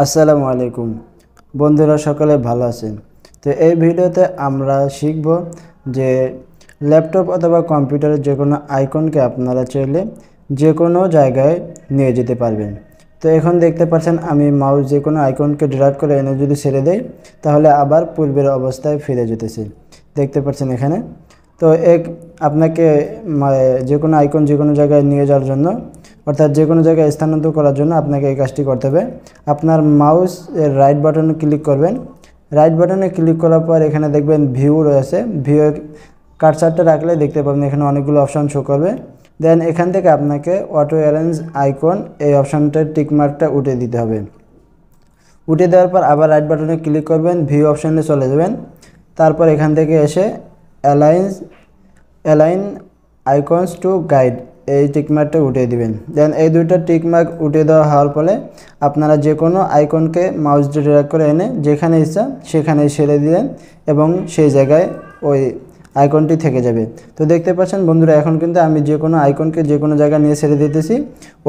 আসসালামু আলাইকুম বন্ধুরা, সকলে ভালো আছেন। তো এই ভিডিওতে আমরা শিখব যে ল্যাপটপ অথবা কম্পিউটারের যে কোনো আইকনকে আপনারা চাইলে যে কোনো জায়গায় নিয়ে যেতে পারবেন। তো এখন দেখতে পাচ্ছেন আমি মাউস যে কোনো আইকনকে ড্র্যাগ করে এনে যদি ছেড়ে দেই তাহলে আবার পূর্বের অবস্থায় ফিরে যেতেছে, দেখতে পাচ্ছেন এখানে। তো আপনাকে যে কোনো আইকন যে কোনো জায়গায় নিয়ে যাওয়ার জন্য, অর্থাৎ যে কোনো জায়গায় স্থানান্তর করার জন্য আপনাকে এই কাজটি করতে হবে। আপনার মাউস এর রাইট বাটনে ক্লিক করবেন। রাইট বাটনে ক্লিক করার পর এখানে দেখবেন ভিউ রয়েছে। ভিউ কার্সারটা রাখলে দেখতে পাবেন এখানে অনেকগুলো অপশান শো করবে। দেন এখান থেকে আপনাকে অটো অ্যারেঞ্জ আইকন এই অপশানটার টিকমার্কটা উঠিয়ে দিতে হবে। উঠিয়ে দেওয়ার পর আবার রাইট বাটনে ক্লিক করবেন, ভিউ অপশানে চলে যাবেন। তারপর এখান থেকে এসে অ্যালাইন আইকনস টু গাইড এই টিকমার্কটা উঠিয়ে দিবেন। দেন এই দুইটা টিকমার্ক উঠিয়ে দেওয়া হওয়ার ফলে আপনারা যে কোনো আইকনকে মাউস দিয়ে ড্র্যাগ করে এনে যেখানে ইচ্ছা সেখানে ছেড়ে দিলেন এবং সেই জায়গায় ওই আইকনটি থেকে যাবে। তো দেখতে পাচ্ছেন বন্ধুরা, এখন কিন্তু আমি যে কোনো আইকনকে যে কোনো জায়গায় নিয়ে ছেড়ে দিতেছি,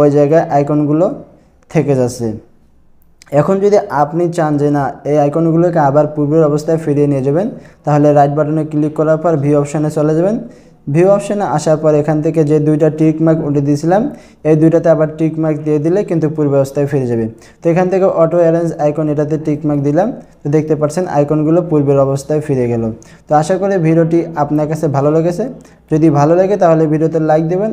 ওই জায়গায় আইকনগুলো থেকে যাচ্ছে। এখন যদি আপনি চান যে না এই আইকনগুলোকে আবার পূর্বের অবস্থায় ফিরিয়ে নিয়ে যাবেন, তাহলে রাইট বাটনে ক্লিক করার পর ভিউ অপশানে চলে যাবেন। ভিউ অপশানে আসার পর এখান থেকে যে দুইটা টিক মার্ক উঠে দিয়েছিলাম এই দুইটাতে আবার টিক মার্ক দিয়ে দিলে কিন্তু পূর্ব অবস্থায় ফিরে যাবে। তো এখান থেকে অটো অ্যারেঞ্জ আইকন এটাতে টিক মার্ক দিলাম। তো দেখতে পাচ্ছেন আইকনগুলো পূর্বের অবস্থায় ফিরে গেল। তো আশা করি ভিডিওটি আপনার কাছে ভালো লেগেছে। যদি ভালো লাগে তাহলে ভিডিওতে লাইক দেবেন।